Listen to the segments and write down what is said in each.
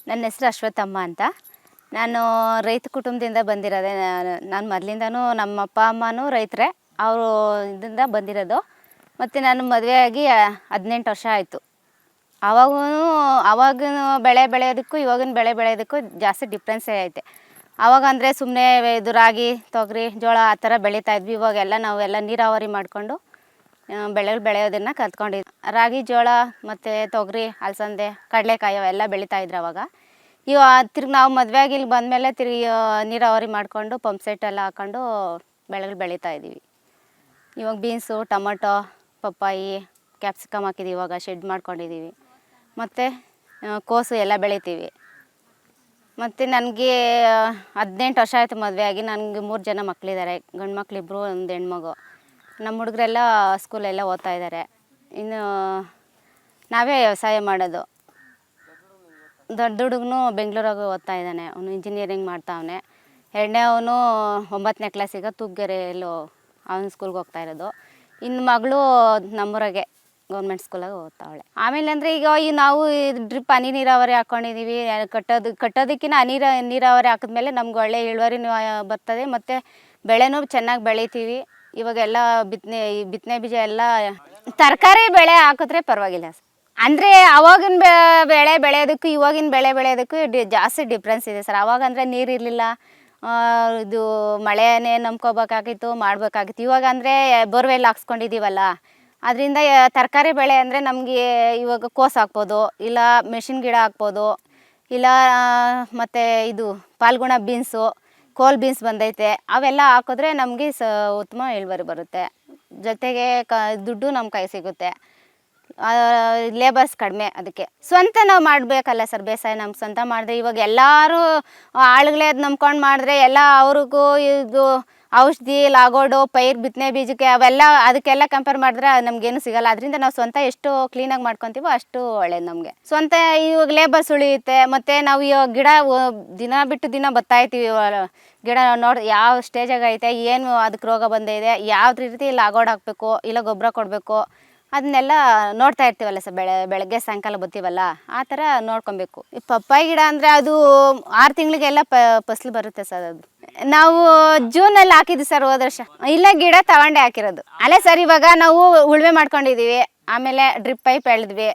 ನನ್ನ ಹೆಸರು ಅಶ್ವಥಮ್ಮ ಅಂತ. ನಾನು ರೈತ ಕುಟುಂಬದಿಂದ ಬಂದಿರೋದೆ. ನಾನು ಮೊದಲಿಂದನೂ ನಮ್ಮ ಅಪ್ಪ ಅಮ್ಮನೂ ರೈತರೇ, ಅವರು ಇದರಿಂದ ಬಂದಿರೋದು. ಮತ್ತು ನಾನು ಮದುವೆಯಾಗಿ 18 ವರ್ಷ ಆಯಿತು. ಆವಾಗಿನ ಬೆಳೆ ಬೆಳೆಯೋದಕ್ಕೂ ಇವಾಗಿನ ಬೆಳೆ ಬೆಳೆಯೋದಕ್ಕೂ ಜಾಸ್ತಿ ಡಿಫ್ರೆನ್ಸೇ ಐತೆ. ಆವಾಗ ಅಂದರೆ ಸುಮ್ಮನೆ ಇದು ರಾಗಿ, ತೊಗರಿ, ಜೋಳ ಆ ಥರ ಬೆಳೀತಾಯಿದ್ವಿ. ಇವಾಗೆಲ್ಲ ನಾವೆಲ್ಲ ನೀರಾವರಿ ಮಾಡಿಕೊಂಡು ಬೆಳೆಗಳು ಬೆಳೆಯೋದನ್ನು ಕಲ್ತ್ಕೊಂಡಿದ್ವಿ. ರಾಗಿ, ಜೋಳ ಮತ್ತು ತೊಗರಿ, ಅಲಸಂದೆ, ಕಡಲೆಕಾಯಿ ಅವೆಲ್ಲ ಬೆಳೀತಾಯಿದ್ರು ಅವಾಗ. ತಿರ್ಗಿ ನಾವು ಮದುವೆಯಾಗಿ ಇಲ್ಲಿ ಬಂದಮೇಲೆ ತಿರುಗಿ ನೀರಾವರಿ ಮಾಡಿಕೊಂಡು ಪಂಪ್ ಸೆಟ್ ಎಲ್ಲ ಹಾಕ್ಕೊಂಡು ಬೆಳೆಗಳು ಬೆಳೀತಾಯಿದ್ದೀವಿ. ಇವಾಗ ಬೀನ್ಸು, ಟೊಮೊಟೊ, ಪಪ್ಪಾಯಿ, ಕ್ಯಾಪ್ಸಿಕಮ್ ಹಾಕಿದ್ದೀವಿ. ಇವಾಗ ಶೆಡ್ ಮಾಡ್ಕೊಂಡಿದ್ದೀವಿ. ಮತ್ತು ಕೋಸು ಎಲ್ಲ ಬೆಳಿತೀವಿ. ಮತ್ತು ನನಗೆ 18 ವರ್ಷ ಆಯಿತು ಮದುವೆಯಾಗಿ. ನನಗೆ 3 ಜನ ಮಕ್ಕಳಿದ್ದಾರೆ. ಗಂಡು ಮಕ್ಕಳಿಬ್ರು, ಒಂದು ಹೆಣ್ಮಗು. ನಮ್ಮ ಹುಡುಗರೆಲ್ಲ ಸ್ಕೂಲೆಲ್ಲ ಓದ್ತಾಯಿದ್ದಾರೆ. ಇನ್ನು ನಾವೇ ವ್ಯವಸಾಯ ಮಾಡೋದು. ದೊಡ್ಡ ಹುಡುಗನು ಬೆಂಗಳೂರಾಗ ಓದ್ತಾ ಇದ್ದಾನೆ, ಅವನು ಇಂಜಿನಿಯರಿಂಗ್ ಮಾಡ್ತಾವನೆ. ಎರಡನೇ ಅವನು 9ನೇ ಕ್ಲಾಸಿಗೆ ತೂಪ್ಗೆರೆಯಲ್ಲೂ ಅವನು ಸ್ಕೂಲ್ಗೆ ಹೋಗ್ತಾ ಇರೋದು. ಇನ್ನು ಮಗಳು ನಮ್ಮೂರಾಗೆ ಗೌರ್ಮೆಂಟ್ ಸ್ಕೂಲಾಗ ಓದ್ತಾವಳೆ. ಆಮೇಲೆ ಅಂದರೆ ಈಗ ನಾವು ಡ್ರಿಪ್ ಹನಿ ನೀರಾವರಿ ಹಾಕ್ಕೊಂಡಿದ್ದೀವಿ. ಕಟ್ಟೋದಕ್ಕಿಂತ ನೀರಾವರಿ ಹಾಕಿದ್ಮೇಲೆ ನಮ್ಗೆ ಒಳ್ಳೆ ಇಳುವರಿ ಬರ್ತದೆ ಮತ್ತು ಬೆಳೆನೂ ಚೆನ್ನಾಗಿ ಬೆಳಿತೀವಿ. ಇವಾಗೆಲ್ಲ ಬಿತ್ತನೆ ಬೀಜ ಎಲ್ಲ ತರಕಾರಿ ಬೆಳೆ ಹಾಕಿದ್ರೆ ಪರವಾಗಿಲ್ಲ. ಅಂದರೆ ಆವಾಗಿನ ಬೆಳೆ ಬೆಳೆಯೋದಕ್ಕೂ ಇವಾಗಿನ ಬೆಳೆ ಬೆಳೆಯೋದಕ್ಕೂ ಜಾಸ್ತಿ ಡಿಫ್ರೆನ್ಸ್ ಇದೆ ಸರ್. ಆವಾಗ ಅಂದರೆ ನೀರು ಇರಲಿಲ್ಲ, ಇದು ಮಳೆನೇ ನಂಬ್ಕೋಬೇಕಾಗಿತ್ತು, ಮಾಡಬೇಕಾಗಿತ್ತು. ಇವಾಗ ಅಂದರೆ ಬೋರ್ವೆಲ್ ಹಾಕ್ಸ್ಕೊಂಡಿದ್ದೀವಲ್ಲ, ಅದರಿಂದ ತರಕಾರಿ ಬೆಳೆ ಅಂದರೆ ನಮಗೆ ಇವಾಗ ಕೋಸು ಹಾಕ್ಬೋದು, ಇಲ್ಲ ಮೆಣಸಿನ ಗಿಡ ಹಾಕ್ಬೋದು, ಇಲ್ಲ ಮತ್ತು ಇದು ಪಾಲ್ಗುಣ ಬೀನ್ಸು, ಕೋಲ್ ಬೀನ್ಸ್ ಬಂದೈತೆ. ಅವೆಲ್ಲ ಹಾಕಿದ್ರೆ ನಮಗೆ ಉತ್ತಮ ಇಳುವರಿ ಬರುತ್ತೆ. ಜೊತೆಗೆ ದುಡ್ಡು ನಮ್ಮ ಕೈ ಸಿಗುತ್ತೆ. ಲೇಬರ್ಸ್ ಕಡಿಮೆ. ಅದಕ್ಕೆ ಸ್ವಂತ ನಾವು ಮಾಡಬೇಕಲ್ಲ ಸರ್ ಬೇಸಾಯ. ನಮ್ಗೆ ಸ್ವಂತ ಮಾಡಿದ್ರೆ ಇವಾಗ ಎಲ್ಲರೂ ಆಳುಗಳೇ ಅದು ನಂಬ್ಕೊಂಡು ಮಾಡಿದ್ರೆ ಎಲ್ಲ ಅವ್ರಿಗೂ ಇದು ಔಷಧಿ, ಲಾಗೋಡು, ಪೈರು, ಬಿತ್ತನೆ ಬೀಜಕ್ಕೆ ಅವೆಲ್ಲ ಅದಕ್ಕೆಲ್ಲ ಕಂಪೇರ್ ಮಾಡಿದ್ರೆ ನಮಗೇನು ಸಿಗೋಲ್ಲ. ಅದರಿಂದ ನಾವು ಸ್ವಂತ ಎಷ್ಟು ಕ್ಲೀನಾಗಿ ಮಾಡ್ಕೊತೀವೋ ಅಷ್ಟು ಒಳ್ಳೇದು ನಮಗೆ. ಸ್ವಂತ ಇವಾಗ ಲೇಬರ್ಸ್ ಉಳಿಯುತ್ತೆ. ಮತ್ತು ನಾವು ಇವಾಗ ಗಿಡ ದಿನ ಬಿಟ್ಟು ದಿನ ಬರ್ತಾಯಿರ್ತೀವಿ. ಗಿಡ ನೋಡಿ ಯಾವ ಸ್ಟೇಜಾಗ ಐತೆ, ಏನು ಅದಕ್ಕೆ ರೋಗ ಬಂದಿದೆ, ಯಾವ ರೀತಿ ಲಾಗೋಡ್ ಹಾಕಬೇಕು, ಇಲ್ಲ ಗೊಬ್ಬರ ಕೊಡಬೇಕು, ಅದನ್ನೆಲ್ಲ ನೋಡ್ತಾ ಇರ್ತೀವಲ್ಲ ಸರ್. ಬೆಳಗ್ಗೆ ಸಾಯಂಕಾಲ ಬರ್ತೀವಲ್ಲ, ಆ ಥರ ನೋಡ್ಕೊಬೇಕು. ಈ ಪಪ್ಪಾಯಿ ಗಿಡ ಅಂದರೆ ಅದು 6 ತಿಂಗಳಿಗೆಲ್ಲ ಫಸಲು ಬರುತ್ತೆ ಸರ್. ಅದು ನಾವು ಜೂನಲ್ಲಿ ಹಾಕಿದ್ವಿ ಸರ್ ಹೋದ ವರ್ಷ. ಇಲ್ಲ, ಗಿಡ ತಗೊಂಡೆ ಹಾಕಿರೋದು. ಅಲ್ಲೇ ಸರ್ ಇವಾಗ ನಾವು ಉಳುಮೆ ಮಾಡ್ಕೊಂಡಿದ್ದೀವಿ. ಆಮೇಲೆ ಡ್ರಿಪ್ ಪೈಪ್ ಎಳೆದ್ವಿ.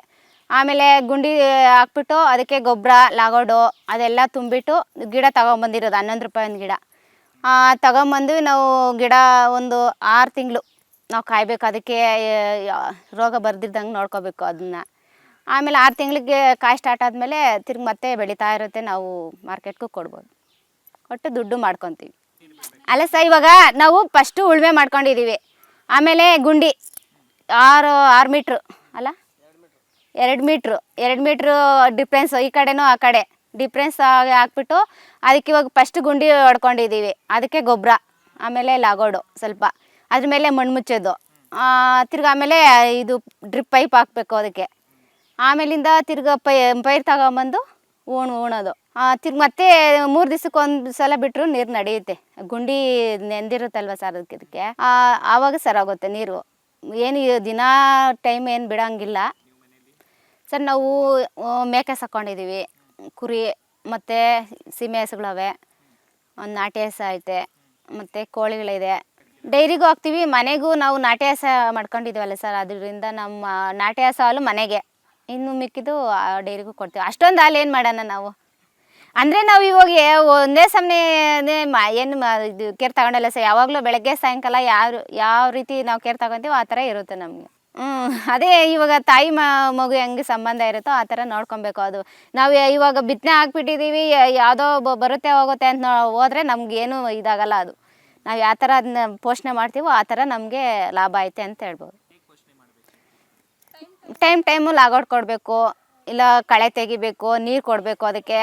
ಆಮೇಲೆ ಗುಂಡಿ ಹಾಕ್ಬಿಟ್ಟು ಅದಕ್ಕೆ ಗೊಬ್ಬರ, ಲಾಗೋಡು ಅದೆಲ್ಲ ತುಂಬಿಟ್ಟು ಗಿಡ ತಗೊಂಬಂದಿರೋದು. 11 ರೂಪಾಯಿ ಒಂದು ಗಿಡ ತಗೊಂಬಂದು ನಾವು ಗಿಡ ಒಂದು 6 ತಿಂಗಳು ನಾವು ಕಾಯಬೇಕು. ಅದಕ್ಕೆ ರೋಗ ಬರ್ದಿದ್ದಂಗೆ ನೋಡ್ಕೋಬೇಕು ಅದನ್ನು. ಆಮೇಲೆ 6 ತಿಂಗಳಿಗೆ ಕಾಯಿ ಸ್ಟಾರ್ಟ್ ಆದಮೇಲೆ ತಿರ್ಗಿ ಮತ್ತೆ ಬೆಳೀತಾ ಇರುತ್ತೆ. ನಾವು ಮಾರ್ಕೆಟ್ಗೂ ಕೊಡ್ಬೋದು, ಕೊಟ್ಟು ದುಡ್ಡು ಮಾಡ್ಕೊತೀವಿ. ಅಲ್ಲ ಸರ್, ಇವಾಗ ನಾವು ಫಸ್ಟು ಉಳುಮೆ ಮಾಡ್ಕೊಂಡಿದ್ದೀವಿ. ಆಮೇಲೆ ಗುಂಡಿ 6 ಮೀಟ್ರು ಅಲ್ಲ 2 ಮೀಟ್ರು ಡಿಫ್ರೆನ್ಸು, ಈ ಕಡೆನೂ ಆ ಕಡೆ ಡಿಫ್ರೆನ್ಸ್ ಹಾಕ್ಬಿಟ್ಟು ಅದಕ್ಕೆ ಇವಾಗ ಫಸ್ಟ್ ಗುಂಡಿ ಹೊಡ್ಕೊಂಡಿದ್ದೀವಿ. ಅದಕ್ಕೆ ಗೊಬ್ಬರ, ಆಮೇಲೆ ಲಾಗೋಡು ಸ್ವಲ್ಪ, ಅದ್ರ ಮೇಲೆ ಮಣ್ಣು ಮುಚ್ಚೋದು. ತಿರ್ಗಿ ಆಮೇಲೆ ಇದು ಡ್ರಿಪ್ ಪೈಪ್ ಹಾಕಬೇಕು ಅದಕ್ಕೆ. ಆಮೇಲಿಂದ ತಿರ್ಗಿ ಪೈರು ತಗೊಂಬಂದು ಉಣೋದು. ತಿರ್ಗಿ ಮತ್ತೆ 3 ದಿವ್ಸಕ್ಕೆ ಒಂದು ಸಲ ಬಿಟ್ಟರು ನೀರು ನಡೆಯುತ್ತೆ. ಗುಂಡಿ ನೆಂದಿರುತ್ತಲ್ವ ಸರ್ ಅದಕ್ಕೆ ಆವಾಗ ಸರಾಗುತ್ತೆ ನೀರು. ಏನು ದಿನ ಟೈಮ್ ಏನು ಬಿಡೋಂಗಿಲ್ಲ ಸರ್. ನಾವು ಮೇಕೆ ಸಾಕೊಂಡಿದ್ದೀವಿ, ಕುರಿ ಮತ್ತು ಸೀಮೆ ಹಸುಗಳವೆ, ಒಂದು ನಾಟಿ ಹಸು ಐತೆ, ಮತ್ತು ಕೋಳಿಗಳಿದೆ. ಡೈರಿಗೂ ಹಾಕ್ತೀವಿ, ಮನೆಗೂ ನಾವು ನಾಟಿ ಹಸು ಮಾಡ್ಕೊಂಡಿದ್ದೀವಲ್ಲ ಸರ್. ಅದರಿಂದ ನಮ್ಮ ನಾಟಿ ಹಸು ಹಾಲು ಮನೆಗೆ, ಇನ್ನು ಮಿಕ್ಕಿದ್ದು ಡೈರಿಗೂ ಕೊಡ್ತೀವಿ. ಅಷ್ಟೊಂದು ಹಾಲು ಏನು ಮಾಡೋಣ ನಾವು. ಅಂದರೆ ನಾವು ಇವಾಗ ಒಂದೇ ಸಮನೆ ಏನು ಇದು ಕೇರ್ ತಗೊಂಡಲ್ಲ ಸರ್. ಯಾವಾಗಲೂ ಬೆಳಗ್ಗೆ ಸಾಯಂಕಾಲ ಯಾವ ರೀತಿ ನಾವು ಕೇರ್ ತಗೊತೀವೋ ಆ ಥರ ಇರುತ್ತೆ ನಮಗೆ. ಅದೇ ಇವಾಗ ತಾಯಿ ಮಗು ಹೆಂಗೆ ಸಂಬಂಧ ಇರುತ್ತೋ ಆ ಥರ ನೋಡ್ಕೊಬೇಕು. ಅದು ನಾವು ಇವಾಗ ಬಿತ್ತನೆ ಹಾಕ್ಬಿಟ್ಟಿದ್ದೀವಿ, ಯಾವುದೋ ಬರುತ್ತೆ ಹೋಗುತ್ತೆ ಅಂತ ಹೋದರೆ ನಮಗೇನು ಇದಾಗಲ್ಲ. ಅದು ನಾವು ಯಾವ ಥರ ಅದನ್ನ ಪೋಷಣೆ ಮಾಡ್ತೀವೋ ಆ ಥರ ನಮಗೆ ಲಾಭ ಐತೆ ಅಂತ ಹೇಳ್ಬೋದು. ಟೈಮು ಲಾಗೋಡ್ ಕೊಡಬೇಕು, ಇಲ್ಲ ಕಳೆ ತೆಗಿಬೇಕು, ನೀರು ಕೊಡಬೇಕು. ಅದಕ್ಕೆ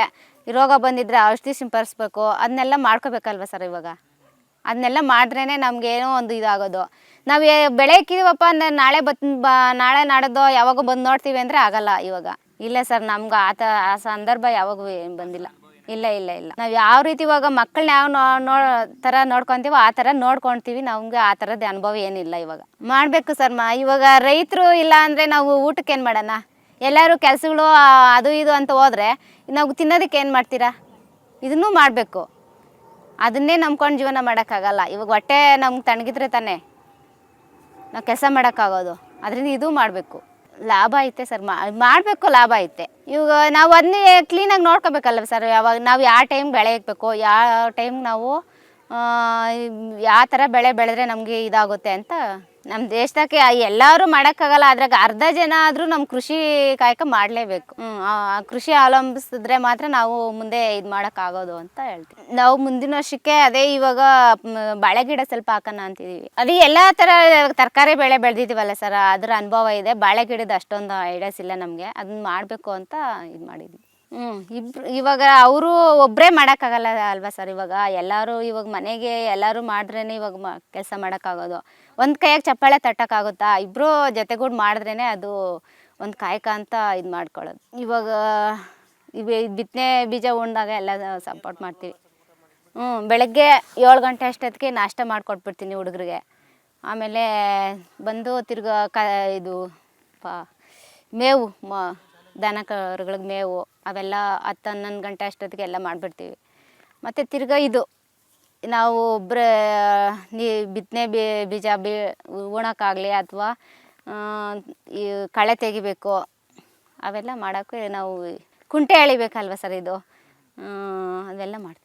ರೋಗ ಬಂದಿದ್ದರೆ ಔಷಧಿ ಸಿಂಪಡಿಸ್ಬೇಕು. ಅದನ್ನೆಲ್ಲ ಮಾಡ್ಕೋಬೇಕಲ್ವ ಸರ್. ಇವಾಗ ಅದನ್ನೆಲ್ಲ ಮಾಡಿದ್ರೇ ನಮಗೇನೋ ಒಂದು ಇದಾಗೋದು. ನಾವು ಬೆಳೆ ಇಕ್ಕಿದ್ದೀವಪ್ಪ ಅಂದರೆ ನಾಳೆ ನಾಡೋದು ಯಾವಾಗೂ ಬಂದು ನೋಡ್ತೀವಿ ಅಂದರೆ ಆಗಲ್ಲ ಇವಾಗ. ಇಲ್ಲ ಸರ್, ನಮ್ಗೆ ಆ ಸಂದರ್ಭ ಯಾವಾಗೂ ಏನು ಬಂದಿಲ್ಲ. ಇಲ್ಲ. ನಾವು ಯಾವ ರೀತಿ ಇವಾಗ ಮಕ್ಕಳನ್ನ ಯಾವ ಥರ ನೋಡ್ಕೊತೀವೋ ಆ ಥರ ನೋಡ್ಕೊಳ್ತೀವಿ. ನಮಗೆ ಆ ಥರದ್ದು ಅನುಭವ ಏನಿಲ್ಲ ಇವಾಗ. ಮಾಡಬೇಕು ಸರ್. ಇವಾಗ ರೈತರು ಇಲ್ಲ ಅಂದರೆ ನಾವು ಊಟಕ್ಕೆ ಏನು ಮಾಡೋಣ. ಎಲ್ಲರೂ ಕೆಲಸಗಳು ಅದು ಇದು ಅಂತ ಹೋದರೆ ನಾವು ತಿನ್ನೋದಕ್ಕೆ ಏನು ಮಾಡ್ತೀರಾ? ಇದನ್ನೂ ಮಾಡಬೇಕು. ಅದನ್ನೇ ನಂಬ್ಕೊಂಡು ಜೀವನ ಮಾಡೋಕ್ಕಾಗಲ್ಲ. ಇವಾಗ ಹೊಟ್ಟೆ ನಮ್ಗೆ ತಣ್ಣಗಿದ್ರೆ ತಾನೇ ನಾವು ಕೆಲಸ ಮಾಡೋಕ್ಕಾಗೋದು. ಅದರಿಂದ ಇದೂ ಮಾಡಬೇಕು. ಲಾಭ ಐತೆ ಸರ್, ಮಾಡಬೇಕು, ಲಾಭ ಐತೆ. ಇವಾಗ ನಾವು ಅದನ್ನೇ ಕ್ಲೀನಾಗಿ ನೋಡ್ಕೋಬೇಕಲ್ಲ ಸರ್. ಯಾವಾಗ ನಾವು ಯಾವ ಟೈಮ್ ಬೆಳೆ ಇಕ್ಬೇಕು, ಯಾವ ಟೈಮ್ ನಾವು ಯಾವ ಥರ ಬೆಳೆ ಬೆಳೆದ್ರೆ ನಮಗೆ ಇದಾಗುತ್ತೆ ಅಂತ ನಮ್ಮ ದೇಶದಾಗೆ ಎಲ್ಲರೂ ಮಾಡೋಕ್ಕಾಗಲ್ಲ. ಅದ್ರಾಗ ಅರ್ಧ ಜನ ಆದರೂ ನಮ್ಮ ಕೃಷಿ ಕಾಯಕ ಮಾಡಲೇಬೇಕು. ಕೃಷಿ ಅವಲಂಬಿಸಿದ್ರೆ ಮಾತ್ರ ನಾವು ಮುಂದೆ ಇದು ಮಾಡೋಕ್ಕಾಗೋದು ಅಂತ ಹೇಳ್ತೀವಿ. ನಾವು ಮುಂದಿನ ವರ್ಷಕ್ಕೆ ಅದೇ ಇವಾಗ ಬಾಳೆ ಗಿಡ ಸ್ವಲ್ಪ ಹಾಕೋಣ ಅಂತಿದ್ದೀವಿ. ಅದೇ ಎಲ್ಲ ಥರ ತರಕಾರಿ ಬೆಳೆ ಬೆಳೆದಿದ್ದೀವಲ್ಲ ಸರ್, ಅದರ ಅನುಭವ ಇದೆ. ಬಾಳೆ ಗಿಡದ ಅಷ್ಟೊಂದು ಐಡಿಯಾಸ್ ಇಲ್ಲ ನಮಗೆ. ಅದನ್ನ ಮಾಡಬೇಕು ಅಂತ ಇದು ಮಾಡಿದ್ವಿ. ಇವಾಗ ಅವರು ಒಬ್ಬರೇ ಮಾಡೋಕ್ಕಾಗಲ್ಲ ಅಲ್ವಾ ಸರ್. ಇವಾಗ ಎಲ್ಲರೂ ಇವಾಗ ಮನೆಗೆ ಎಲ್ಲರೂ ಮಾಡಿದ್ರೇ ಇವಾಗ ಕೆಲಸ ಮಾಡೋಕ್ಕಾಗೋದು. ಒಂದು ಕೈಯಾಗ ಚಪ್ಪಾಳೆ ತಟ್ಟೋಕ್ಕಾಗುತ್ತಾ? ಇಬ್ಬರು ಜೊತೆಗೂಡಿ ಮಾಡಿದ್ರೇ ಅದು ಒಂದು ಕಾಯಕ ಅಂತ ಇದು ಮಾಡ್ಕೊಳ್ಳೋದು. ಇವಾಗ ಬಿತ್ತನೆ ಬೀಜ ಉಣ್ದಾಗ ಎಲ್ಲ ಸಪೋರ್ಟ್ ಮಾಡ್ತೀವಿ. ಬೆಳಗ್ಗೆ 7 ಗಂಟೆ ಅಷ್ಟೊತ್ತಿಗೆ ನಾಷ್ಟ ಮಾಡಿಕೊಟ್ಬಿಡ್ತೀನಿ ಹುಡುಗರಿಗೆ. ಆಮೇಲೆ ಬಂದು ತಿರ್ಗಾ ಇದು ಮೇವು ದನ ಕರುಗಳಿಗೆ ಮೇವು ಅವೆಲ್ಲ 10-11 ಗಂಟೆ ಅಷ್ಟೊತ್ತಿಗೆ ಎಲ್ಲ ಮಾಡಿಬಿಡ್ತೀವಿ. ಮತ್ತು ತಿರ್ಗಾ ಇದು ನಾವು ಒಬ್ಬರೇ ಬಿತ್ತನೆ ಬೀಜ ಉಣೋಕ್ಕಾಗಲಿ ಅಥವಾ ಈ ಕಳೆ ತೆಗಿಬೇಕು ಅವೆಲ್ಲ ಮಾಡೋಕ್ಕೆ ನಾವು ಕುಂಟೆ ಎಳಿಬೇಕಲ್ವ ಸರ್. ಇದು ಅದೆಲ್ಲ ಮಾಡ್ತೀವಿ.